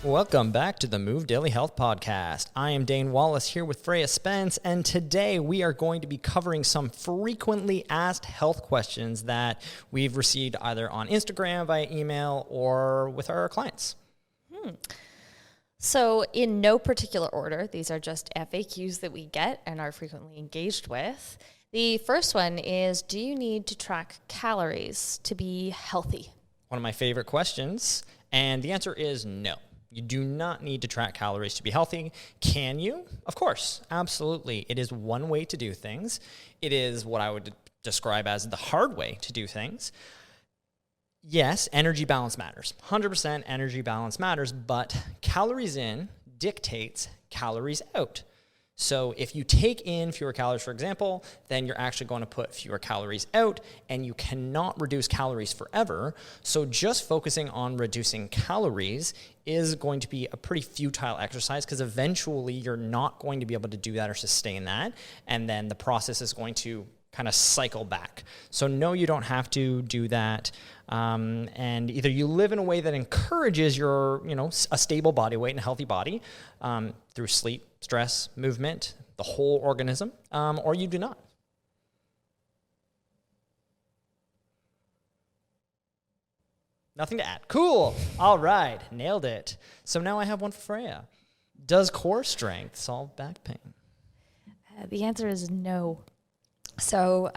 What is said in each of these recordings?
Welcome back to the Move Daily Health Podcast. I am Dane Wallace here with Fréyja Spence, and today we are going to be covering some frequently asked health questions that we've received either on Instagram, via email, or with our clients. So in no particular order, these are just FAQs that we get and are frequently engaged with. The first one is, do you need to track calories to be healthy? One of my favorite questions, and the answer is no. You do not need to track calories to be healthy. Can you? Of course, absolutely. It is one way to do things. It is what I would describe as the hard way to do things. Yes, energy balance matters. 100% energy balance matters, but calories in dictates calories out. So if you take in fewer calories, for example, then you're actually going to put fewer calories out, and you cannot reduce calories forever. So just focusing on reducing calories is going to be a pretty futile exercise, because eventually you're not going to be able to do that or sustain that. And then the process is going to kind of cycle back. So no, you don't have to do that. And either you live in a way that encourages your, a stable body weight and a healthy body through sleep, stress, movement, the whole organism, or you do not. Nothing to add. Cool. All right. Nailed it. So now I have one for Fréyja. Does core strength solve back pain? The answer is no. So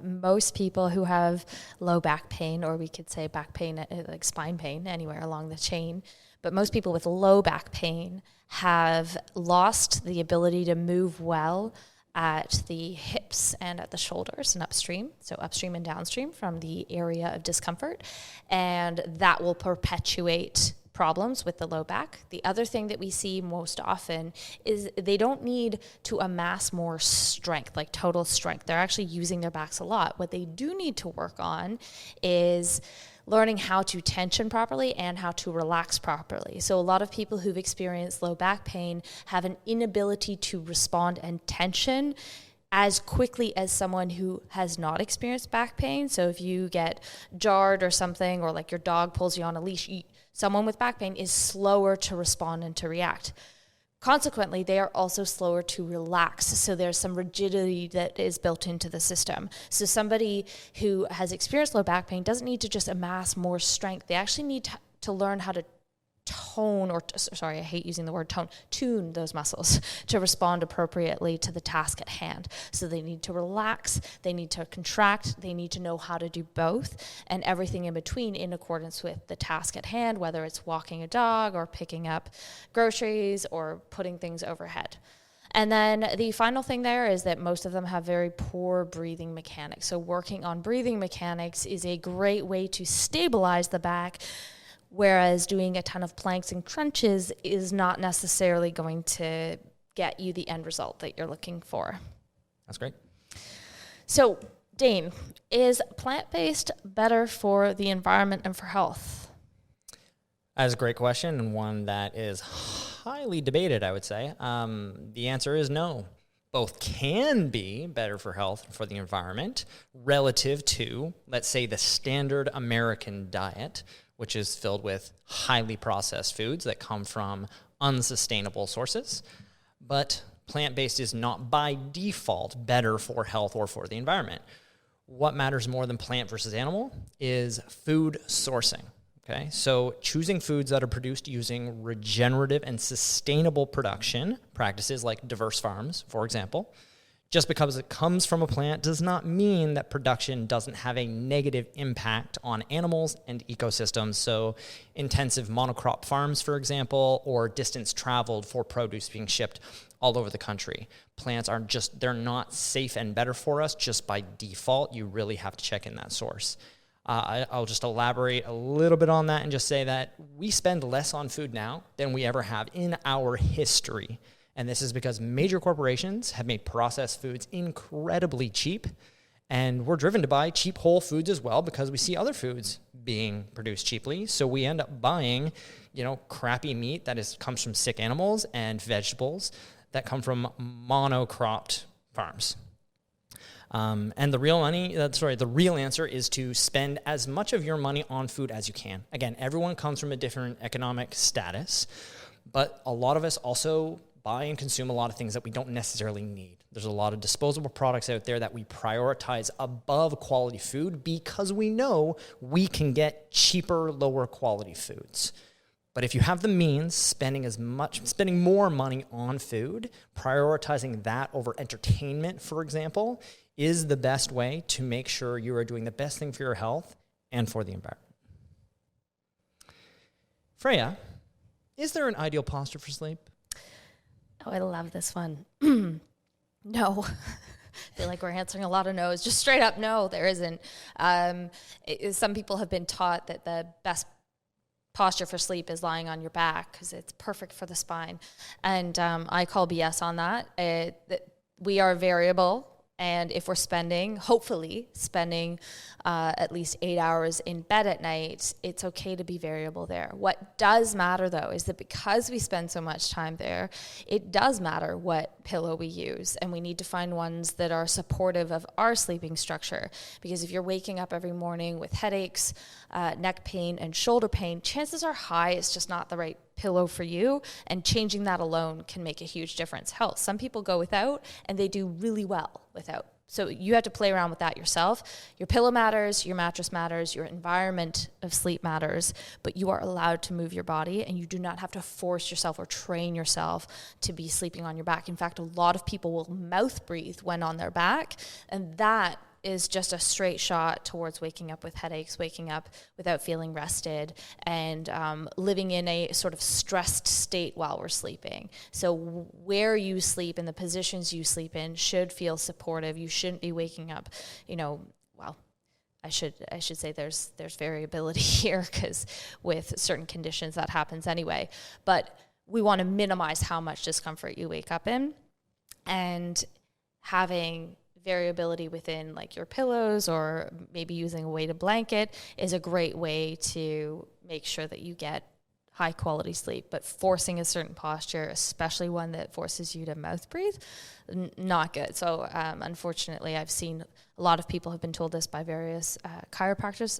most people who have low back pain, or we could say back pain, like spine pain, anywhere along the chain, but most people with low back pain have lost the ability to move well at the hips and at the shoulders and upstream, so upstream and downstream from the area of discomfort, and that will perpetuate problems with the low back. The other thing that we see most often is they don't need to amass more strength, like total strength. They're actually using their backs a lot. What they do need to work on is learning how to tension properly and how to relax properly. So a lot of people who've experienced low back pain have an inability to respond and tension as quickly as someone who has not experienced back pain. So if you get jarred or something, or like your dog pulls you on a leash, someone with back pain is slower to respond and to react. Consequently, they are also slower to relax. So there's some rigidity that is built into the system. So somebody who has experienced low back pain doesn't need to just amass more strength. They actually need to learn how to I hate using the word tune those muscles to respond appropriately to the task at hand. So they need to relax, they need to contract, they need to know how to do both, and everything in between in accordance with the task at hand, whether it's walking a dog or picking up groceries or putting things overhead. And then the final thing there is that most of them have very poor breathing mechanics. So working on breathing mechanics is a great way to stabilize the back, whereas doing a ton of planks and crunches is not necessarily going to get you the end result that you're looking for. That's great. So, Dane, is plant-based better for the environment and for health? That's a great question, and one that is highly debated, I would say. The answer is no. Both can be better for health and for the environment relative to, let's say, the standard American diet, which is filled with highly processed foods that come from unsustainable sources. But plant-based is not by default better for health or for the environment. What matters more than plant versus animal is food sourcing. Okay, so choosing foods that are produced using regenerative and sustainable production practices like diverse farms, for example. Just because it comes from a plant does not mean that production doesn't have a negative impact on animals and ecosystems. So intensive monocrop farms, for example, or distance traveled for produce being shipped all over the country. Plants they're not safe and better for us just by default. You really have to check in that source. I'll just elaborate a little bit on that and just say that we spend less on food now than we ever have in our history. And this is because major corporations have made processed foods incredibly cheap. And we're driven to buy cheap whole foods as well because we see other foods being produced cheaply. So we end up buying, crappy meat that comes from sick animals and vegetables that come from monocropped farms. And the real answer is to spend as much of your money on food as you can. Again, everyone comes from a different economic status, but a lot of us also buy and consume a lot of things that we don't necessarily need. There's a lot of disposable products out there that we prioritize above quality food because we know we can get cheaper, lower quality foods. But if you have the means, spending more money on food, prioritizing that over entertainment, for example, is the best way to make sure you are doing the best thing for your health and for the environment. Fréyja, is there an ideal posture for sleep? Oh, I love this one. No. I feel like we're answering a lot of no's. Just straight up, no, there isn't. Some people have been taught that the best posture for sleep is lying on your back because it's perfect for the spine. And I call BS on that. We are variable. And if we're hopefully spending at least 8 hours in bed at night, it's okay to be variable there. What does matter, though, is that because we spend so much time there, it does matter what pillow we use. And we need to find ones that are supportive of our sleeping structure. Because if you're waking up every morning with headaches, neck pain, and shoulder pain, chances are high it's just not the right pillow for you, and changing that alone can make a huge difference. Hell, some people go without and they do really well without. So you have to play around with that yourself. Your pillow matters, your mattress matters, your environment of sleep matters, but you are allowed to move your body and you do not have to force yourself or train yourself to be sleeping on your back. In fact, a lot of people will mouth breathe when on their back, and that is just a straight shot towards waking up with headaches, waking up without feeling rested, and living in a sort of stressed state while we're sleeping. So where you sleep and the positions you sleep in should feel supportive. You shouldn't be waking up, I should say there's variability here because with certain conditions that happens anyway. But we want to minimize how much discomfort you wake up in, and having variability within like your pillows or maybe using a weighted blanket is a great way to make sure that you get high quality sleep. But forcing a certain posture, especially one that forces you to mouth breathe, not good. So unfortunately, I've seen a lot of people have been told this by various chiropractors.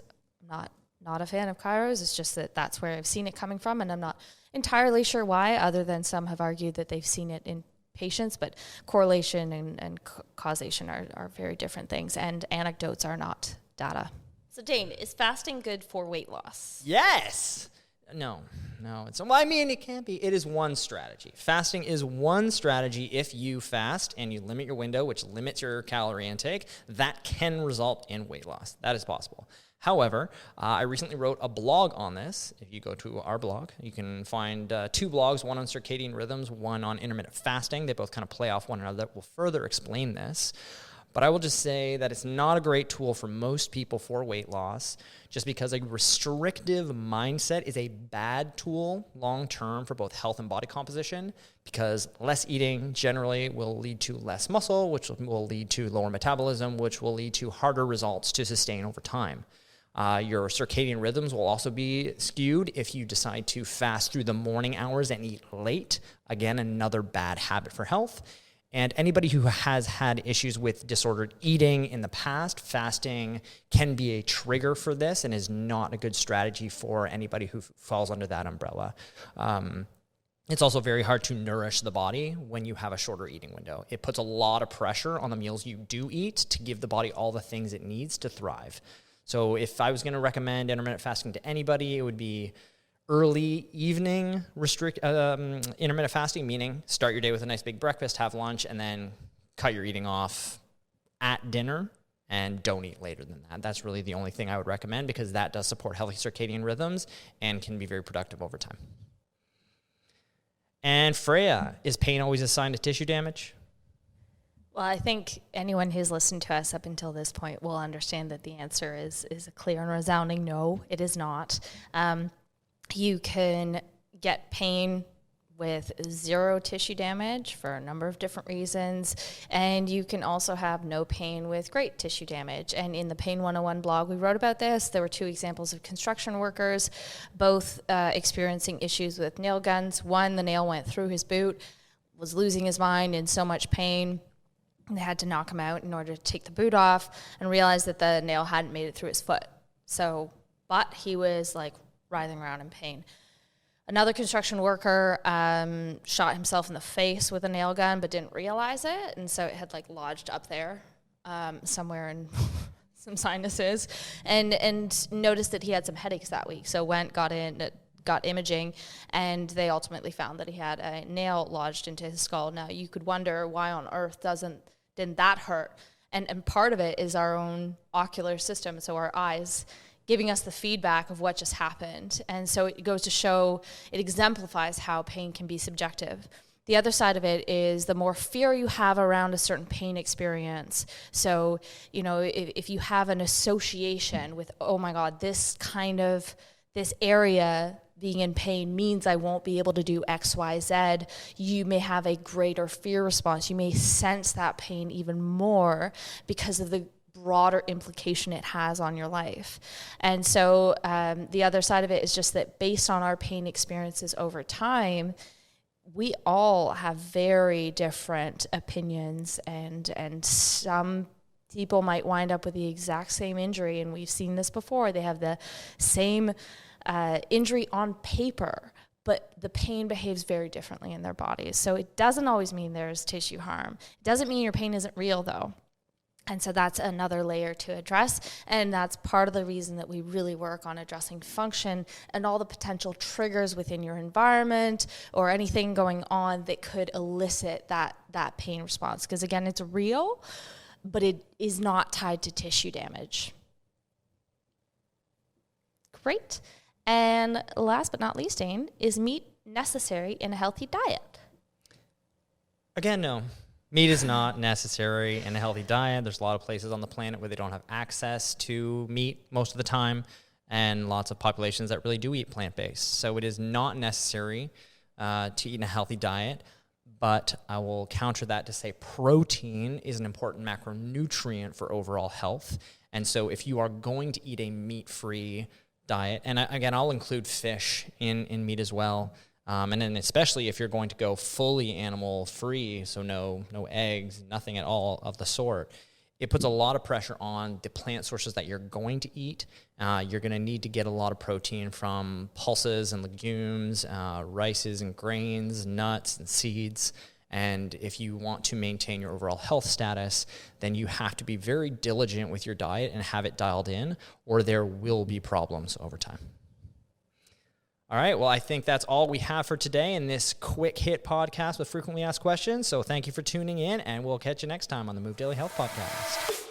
I'm not a fan of chiros. It's just that that's where I've seen it coming from, and I'm not entirely sure why, other than some have argued that they've seen it in patients, but correlation and causation are very different things, and anecdotes are not data. So Dain, is fasting good for weight loss? Yes. No. It can't be. It is one strategy. Fasting is one strategy. If you fast and you limit your window, which limits your calorie intake, that can result in weight loss. That is possible. However, I recently wrote a blog on this. If you go to our blog, you can find two blogs, one on circadian rhythms, one on intermittent fasting. They both kind of play off one another. That will further explain this. But I will just say that it's not a great tool for most people for weight loss, just because a restrictive mindset is a bad tool long-term for both health and body composition, because less eating generally will lead to less muscle, which will lead to lower metabolism, which will lead to harder results to sustain over time. Your circadian rhythms will also be skewed if you decide to fast through the morning hours and eat late. Again, another bad habit for health. And anybody who has had issues with disordered eating in the past, fasting can be a trigger for this and is not a good strategy for anybody who falls under that umbrella. It's also very hard to nourish the body when you have a shorter eating window. It puts a lot of pressure on the meals you do eat to give the body all the things it needs to thrive. So if I was going to recommend intermittent fasting to anybody, it would be early evening intermittent fasting, meaning start your day with a nice big breakfast, have lunch, and then cut your eating off at dinner and don't eat later than that. That's really the only thing I would recommend, because that does support healthy circadian rhythms and can be very productive over time. And Fréyja, is pain always a sign of tissue damage? Well, I think anyone who's listened to us up until this point will understand that the answer is a clear and resounding no, it is not. You can get pain with zero tissue damage for a number of different reasons, and you can also have no pain with great tissue damage. And in the Pain 101 blog, we wrote about this. There were two examples of construction workers, both experiencing issues with nail guns. One, the nail went through his boot, was losing his mind, in so much pain. And they had to knock him out in order to take the boot off, and realized that the nail hadn't made it through his foot. But he was like writhing around in pain. Another construction worker shot himself in the face with a nail gun, but didn't realize it. And so it had like lodged up there somewhere in some sinuses, and noticed that he had some headaches that week. So got imaging, and they ultimately found that he had a nail lodged into his skull. Now you could wonder, why on earth didn't that hurt? And part of it is our own ocular system, so our eyes giving us the feedback of what just happened. And so it goes to show, it exemplifies how pain can be subjective. The other side of it is the more fear you have around a certain pain experience. So, if you have an association with, oh my God, this area being in pain means I won't be able to do X, Y, Z, you may have a greater fear response. You may sense that pain even more because of the broader implication it has on your life. And so the other side of it is just that based on our pain experiences over time, we all have very different opinions, and some people might wind up with the exact same injury, and we've seen this before. They have the same injury on paper, but the pain behaves very differently in their bodies. So it doesn't always mean there's tissue harm. It doesn't mean your pain isn't real, though. And so that's another layer to address, and that's part of the reason that we really work on addressing function and all the potential triggers within your environment or anything going on that could elicit that pain response. Because again, it's real, but it is not tied to tissue damage. Great. And last but not least, Dain, is meat necessary in a healthy diet? Again, no. Meat is not necessary in a healthy diet. There's a lot of places on the planet where they don't have access to meat most of the time, and lots of populations that really do eat plant-based. So it is not necessary to eat in a healthy diet, but I will counter that to say protein is an important macronutrient for overall health. And so if you are going to eat a meat-free diet, and again, I'll include fish in meat as well, and then especially if you're going to go fully animal-free, so no eggs, nothing at all of the sort, it puts a lot of pressure on the plant sources that you're going to eat. You're going to need to get a lot of protein from pulses and legumes, rices and grains, nuts and seeds. And if you want to maintain your overall health status, then you have to be very diligent with your diet and have it dialed in, or there will be problems over time. All right, well, I think that's all we have for today in this quick hit podcast with frequently asked questions. So thank you for tuning in, and we'll catch you next time on the Move Daily Health Podcast.